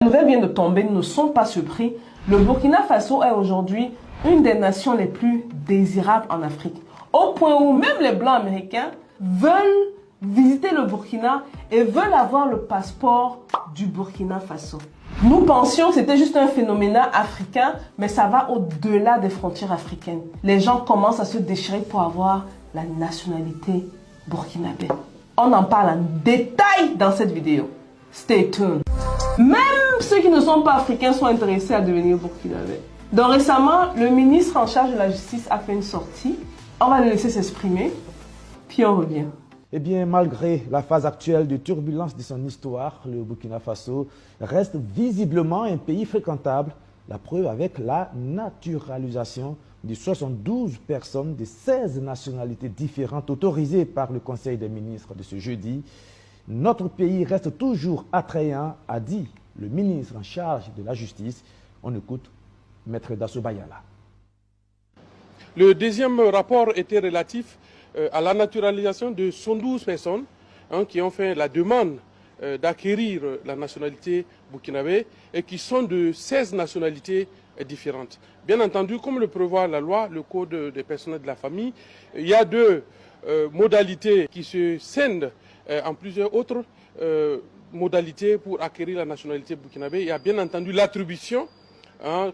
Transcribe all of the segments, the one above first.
La nouvelle vient de tomber, ne sont pas surpris. Le Burkina Faso est aujourd'hui une des nations les plus désirables en Afrique. Au point où même les Blancs américains veulent visiter le Burkina et veulent avoir le passeport du Burkina Faso. Nous pensions que c'était juste un phénomène africain, mais ça va au-delà des frontières africaines. Les gens commencent à se déchirer pour avoir la nationalité burkinabé. On en parle en détail dans cette vidéo. Stay tuned. Même ceux qui ne sont pas africains sont intéressés à devenir burkinabé. Donc récemment, le ministre en charge de la justice a fait une sortie. On va le laisser s'exprimer, puis on revient. Eh bien, malgré la phase actuelle de turbulence de son histoire, le Burkina Faso reste visiblement un pays fréquentable. La preuve avec la naturalisation de 72 personnes de 16 nationalités différentes autorisées par le Conseil des ministres de ce jeudi. Notre pays reste toujours attrayant, a dit le ministre en charge de la justice. On écoute Maître Dasso Bayala. Le deuxième rapport était relatif à la naturalisation de 112 personnes qui ont fait la demande d'acquérir la nationalité burkinabé et qui sont de 16 nationalités différentes. Bien entendu, comme le prévoit la loi, le Code des personnels de la famille, il y a deux modalités qui se scindent en plusieurs autres modalités pour acquérir la nationalité burkinabé. Il y a bien entendu l'attribution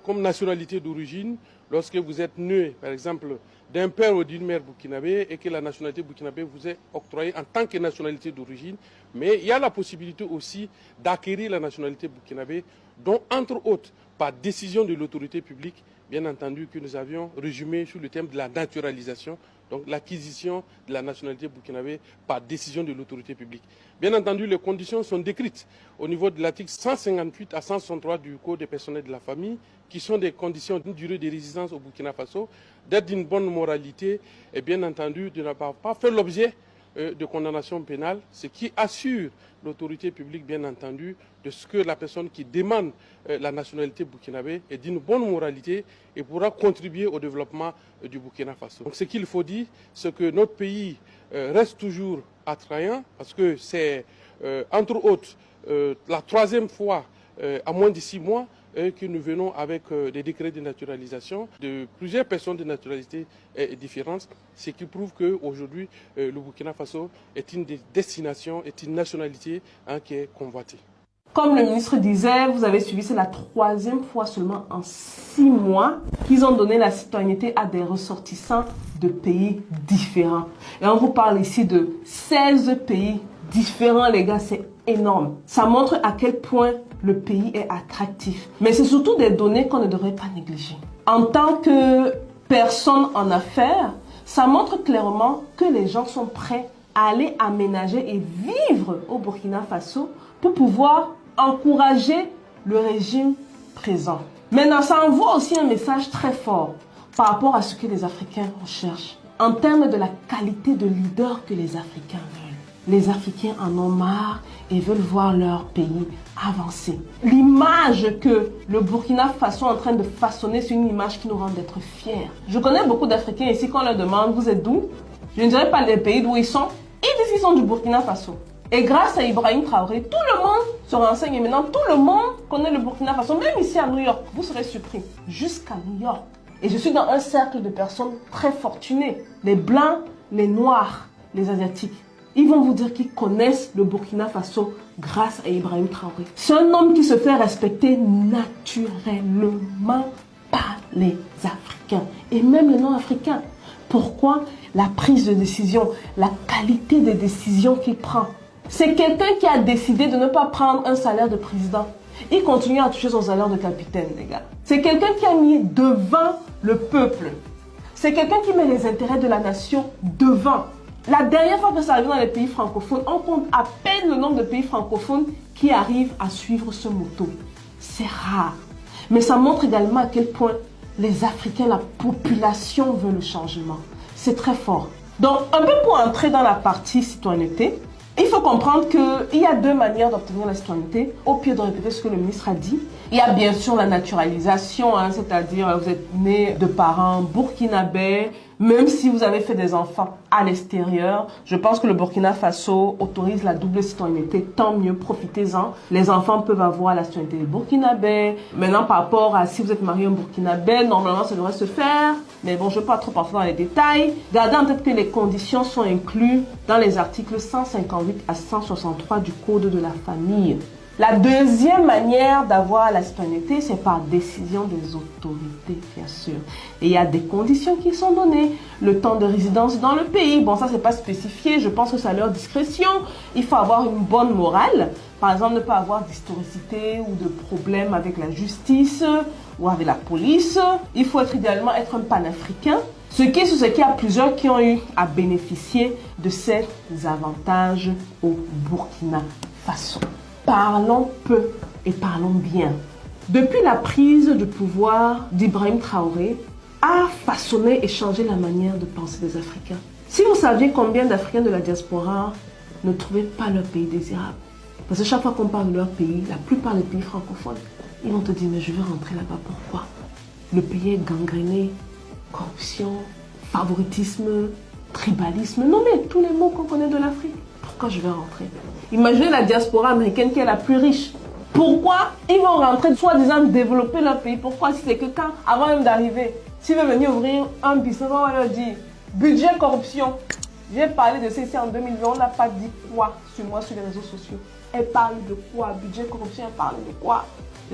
comme nationalité d'origine lorsque vous êtes né, par exemple, d'un père ou d'une mère burkinabé et que la nationalité burkinabé vous est octroyée en tant que nationalité d'origine. Mais il y a la possibilité aussi d'acquérir la nationalité burkinabé, dont entre autres, par décision de l'autorité publique, bien entendu que nous avions résumé sous le thème de la naturalisation, donc l'acquisition de la nationalité burkinabé par décision de l'autorité publique. Bien entendu, les conditions sont décrites au niveau de l'article 158 à 163 du Code des personnels de la famille, qui sont des conditions d'une durée de résidence au Burkina Faso, d'être d'une bonne moralité et bien entendu de ne pas faire l'objet de condamnation pénale, ce qui assure l'autorité publique, bien entendu, de ce que la personne qui demande la nationalité burkinabé est d'une bonne moralité et pourra contribuer au développement du Burkina Faso. Donc ce qu'il faut dire, c'est que notre pays reste toujours attrayant parce que c'est, entre autres, la troisième fois en moins de 6 mois que nous venons avec des décrets de naturalisation de plusieurs personnes de nationalités différentes, ce qui prouve qu'aujourd'hui, le Burkina Faso est une des destinations, est une nationalité qui est convoitée. Comme le ministre disait, vous avez suivi, c'est la troisième fois seulement en 6 mois qu'ils ont donné la citoyenneté à des ressortissants de pays différents. Et on vous parle ici de 16 pays différents, les gars, c'est énorme. Ça montre à quel point le pays est attractif. Mais c'est surtout des données qu'on ne devrait pas négliger. En tant que personne en affaires, ça montre clairement que les gens sont prêts à aller aménager et vivre au Burkina Faso pour pouvoir encourager le régime présent. Maintenant, ça envoie aussi un message très fort par rapport à ce que les Africains recherchent en termes de la qualité de leader que les Africains veulent. Les Africains en ont marre et veulent voir leur pays avancer. L'image que le Burkina Faso est en train de façonner, c'est une image qui nous rend d'être fiers. Je connais beaucoup d'Africains ici, quand on leur demande, vous êtes d'où? Je ne dirais pas les pays d'où ils sont. Ils disent qu'ils sont du Burkina Faso. Et grâce à Ibrahim Traoré, tout le monde se renseigne. Et maintenant, tout le monde connaît le Burkina Faso. Même ici à New York, vous serez surpris. Jusqu'à New York. Et je suis dans un cercle de personnes très fortunées. Les Blancs, les Noirs, les Asiatiques. Ils vont vous dire qu'ils connaissent le Burkina Faso grâce à Ibrahim Traoré. C'est un homme qui se fait respecter naturellement par les Africains et même les non-africains. Pourquoi? La prise de décision, la qualité des décisions qu'il prend. C'est quelqu'un qui a décidé de ne pas prendre un salaire de président. Il continue à toucher son salaire de capitaine, les gars. C'est quelqu'un qui a mis devant le peuple. C'est quelqu'un qui met les intérêts de la nation devant. La dernière fois que ça arrive dans les pays francophones, on compte à peine le nombre de pays francophones qui arrivent à suivre ce motto. C'est rare. Mais ça montre également à quel point les Africains, la population veut le changement. C'est très fort. Donc, un peu pour entrer dans la partie citoyenneté, il faut comprendre qu'il y a deux manières d'obtenir la citoyenneté. Au pire de répéter ce que le ministre a dit, il y a bien sûr la naturalisation, c'est-à-dire vous êtes né de parents burkinabés, Même si vous avez fait des enfants à l'extérieur, je pense que le Burkina Faso autorise la double citoyenneté. Tant mieux, profitez-en. Les enfants peuvent avoir la citoyenneté burkinabé. Maintenant, par rapport à si vous êtes marié en burkinabé, normalement, ça devrait se faire. Mais bon, je ne vais pas trop partir dans les détails. Gardez en tête que les conditions sont incluses dans les articles 158 à 163 du Code de la famille. La deuxième manière d'avoir la citoyenneté, c'est par décision des autorités, bien sûr. Et il y a des conditions qui sont données. Le temps de résidence dans le pays, bon, ça, c'est pas spécifié. Je pense que c'est à leur discrétion. Il faut avoir une bonne morale. Par exemple, ne pas avoir d'historicité ou de problème avec la justice ou avec la police. Il faut idéalement être un panafricain. Ce qui est sur ce qu'il y a plusieurs qui ont eu à bénéficier de ces avantages au Burkina Faso. Parlons peu et parlons bien. Depuis la prise de pouvoir d'Ibrahim Traoré, a façonné et changé la manière de penser des Africains. Si vous saviez combien d'Africains de la diaspora ne trouvaient pas leur pays désirable, parce que chaque fois qu'on parle de leur pays, la plupart des pays francophones, ils vont te dire, mais je veux rentrer là-bas, pourquoi? Le pays est gangréné, corruption, favoritisme, tribalisme, nommez tous les mots qu'on connaît de l'Afrique. Pourquoi je vais rentrer? Imaginez la diaspora américaine qui est la plus riche. Pourquoi ils vont rentrer, soi-disant développer leur pays? Pourquoi? Si c'est que quand, avant même d'arriver, s'ils veulent venir ouvrir un business, on va leur dire budget corruption. J'ai parlé de ça ici en 2020, on n'a pas dit quoi sur moi sur les réseaux sociaux. Elle parle de quoi? Budget corruption, elle parle de quoi?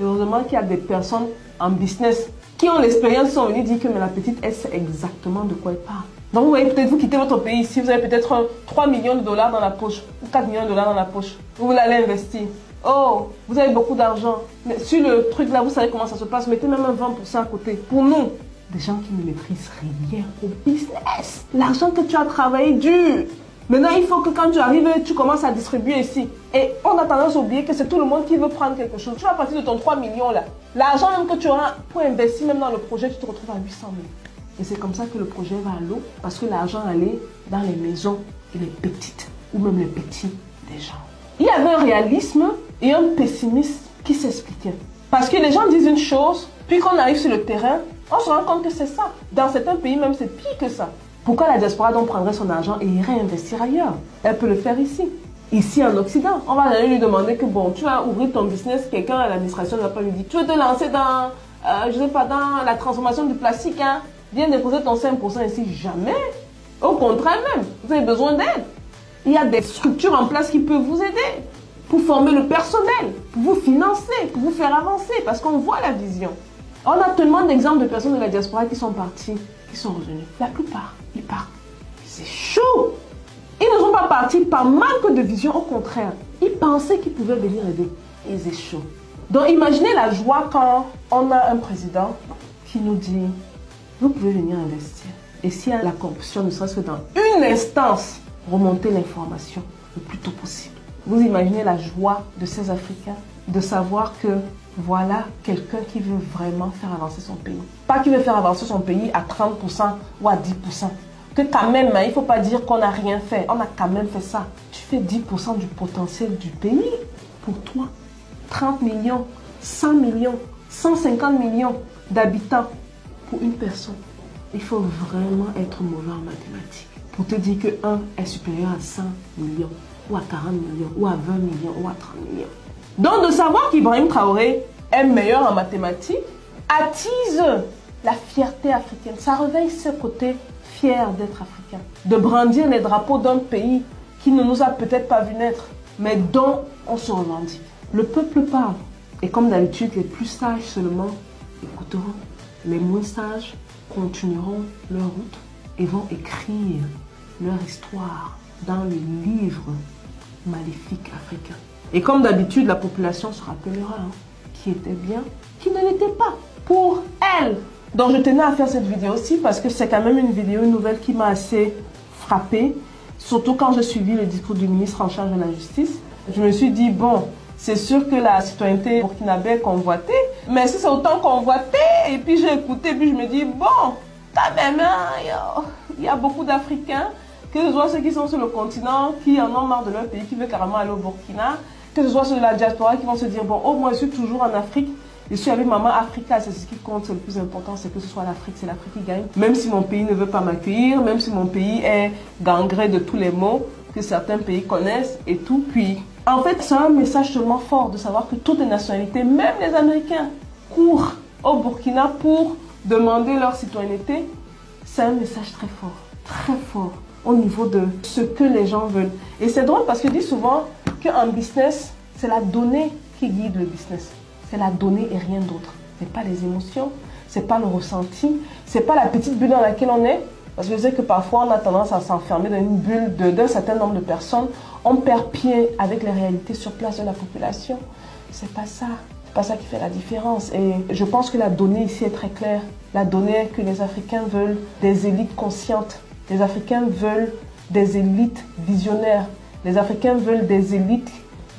Heureusement qu'il y a des personnes en business qui ont l'expérience, sont venues dire que mais la petite, elle sait exactement de quoi elle parle. Donc vous voyez, peut-être vous quittez votre pays ici, vous avez peut-être 3 millions de dollars dans la poche, ou 4 millions de dollars dans la poche. Vous allez investir. Oh, vous avez beaucoup d'argent. Mais sur le truc là, vous savez comment ça se passe. Mettez même un 20% à côté. Pour nous, des gens qui ne maîtrisent rien au business. L'argent que tu as travaillé dur. Maintenant, il faut que quand tu arrives, tu commences à distribuer ici. Et on a tendance à oublier que c'est tout le monde qui veut prendre quelque chose. Tu vas partir de ton 3 millions là. L'argent même que tu auras pour investir même dans le projet, tu te retrouves à 800 000. Et c'est comme ça que le projet va à l'eau, parce que l'argent allait dans les maisons et les petites, ou même les petits des gens. Il y avait un réalisme et un pessimisme qui s'expliquaient. Parce que les gens disent une chose, puis quand on arrive sur le terrain, on se rend compte que c'est ça. Dans certains pays même, c'est pire que ça. Pourquoi la diaspora donc prendrait son argent et irait investir ailleurs? Elle peut le faire ici. Ici en Occident, on va aller lui demander que bon, tu vas ouvrir ton business, quelqu'un à l'administration ne va pas lui dire, tu veux te lancer dans, je sais pas, dans la transformation du plastique, hein? Viens déposer ton 5% ici. Jamais. Au contraire même, vous avez besoin d'aide. Il y a des structures en place qui peuvent vous aider pour former le personnel, pour vous financer, pour vous faire avancer, parce qu'on voit la vision. On a tellement d'exemples de personnes de la diaspora qui sont parties, qui sont revenues. La plupart, ils partent. C'est chaud. Ils ne sont pas partis par manque de vision, au contraire. Ils pensaient qu'ils pouvaient venir aider. Ils échouent. Donc imaginez la joie quand on a un président qui nous dit vous pouvez venir investir. Et s'il y a la corruption, ne serait-ce que dans une instance, remonter l'information le plus tôt possible. Vous imaginez la joie de ces Africains de savoir que voilà quelqu'un qui veut vraiment faire avancer son pays. Pas qui veut faire avancer son pays à 30% ou à 10%. Que quand même, il ne faut pas dire qu'on n'a rien fait. On a quand même fait ça. Tu fais 10% du potentiel du pays pour toi. 30 millions, 100 millions, 150 millions d'habitants. Pour une personne, il faut vraiment être mauvais en mathématiques pour te dire que 1 est supérieur à 100 millions, ou à 40 millions, ou à 20 millions, ou à 30 millions. Donc de savoir qu'Ibrahim Traoré est meilleur en mathématiques attise la fierté africaine. Ça réveille ce côté fier d'être africain, de brandir les drapeaux d'un pays qui ne nous a peut-être pas vu naître, mais dont on se revendique. Le peuple parle, et comme d'habitude, les plus sages seulement écouteront. Les moins sages continueront leur route et vont écrire leur histoire dans le livre maléfique africain. Et comme d'habitude, la population se rappellera qui était bien, qui ne l'était pas pour elle. Donc je tenais à faire cette vidéo aussi parce que c'est quand même une vidéo, une nouvelle qui m'a assez frappée. Surtout quand j'ai suivi le discours du ministre en charge de la justice. Je me suis dit, bon, c'est sûr que la citoyenneté burkinabé est convoitée, mais si c'est autant convoité, et puis j'ai écouté, puis je me dis, bon, quand même, il y a beaucoup d'Africains, que ce soit ceux qui sont sur le continent, qui en ont marre de leur pays, qui veulent carrément aller au Burkina, que ce soit ceux de la diaspora qui vont se dire, bon, au moins je suis toujours en Afrique, Je suis avec Maman Africa, c'est ce qui compte, c'est le plus important, c'est que ce soit l'Afrique, c'est l'Afrique qui gagne. Même si mon pays ne veut pas m'accueillir, même si mon pays est gangré de tous les maux que certains pays connaissent et tout. Puis, en fait, c'est un message tellement fort de savoir que toutes les nationalités, même les Américains, courent au Burkina pour demander leur citoyenneté. C'est un message très fort au niveau de ce que les gens veulent. Et c'est drôle parce que je dis souvent qu'en business, c'est la donnée qui guide le business. C'est la donnée et rien d'autre. Ce n'est pas les émotions, ce n'est pas le ressenti, ce n'est pas la petite bulle dans laquelle on est. Parce que je sais que parfois on a tendance à s'enfermer dans une bulle d'un certain nombre de personnes. On perd pied avec les réalités sur place de la population. C'est pas ça. C'est pas ça qui fait la différence. Et je pense que la donnée ici est très claire. La donnée est que les Africains veulent des élites conscientes. Les Africains veulent des élites visionnaires. Les Africains veulent des élites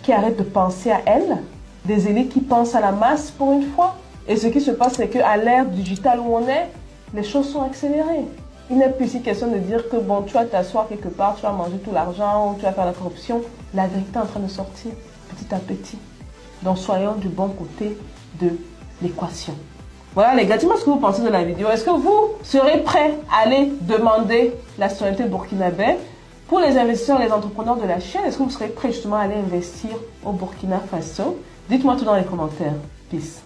qui arrêtent de penser à elles. Des élites qui pensent à la masse pour une fois. Et ce qui se passe, c'est qu'à l'ère digitale où on est, les choses sont accélérées. Il n'est plus ici question de dire que bon, tu vas t'asseoir quelque part, tu vas manger tout l'argent, ou tu vas faire la corruption. La vérité est en train de sortir petit à petit. Donc soyons du bon côté de l'équation. Voilà les gars, dis-moi ce que vous pensez de la vidéo. Est-ce que vous serez prêts à aller demander la citoyenneté burkinabé? Pour les investisseurs, les entrepreneurs de la chaîne, est-ce que vous serez prêts justement à aller investir au Burkina Faso? Dites-moi tout dans les commentaires. Peace.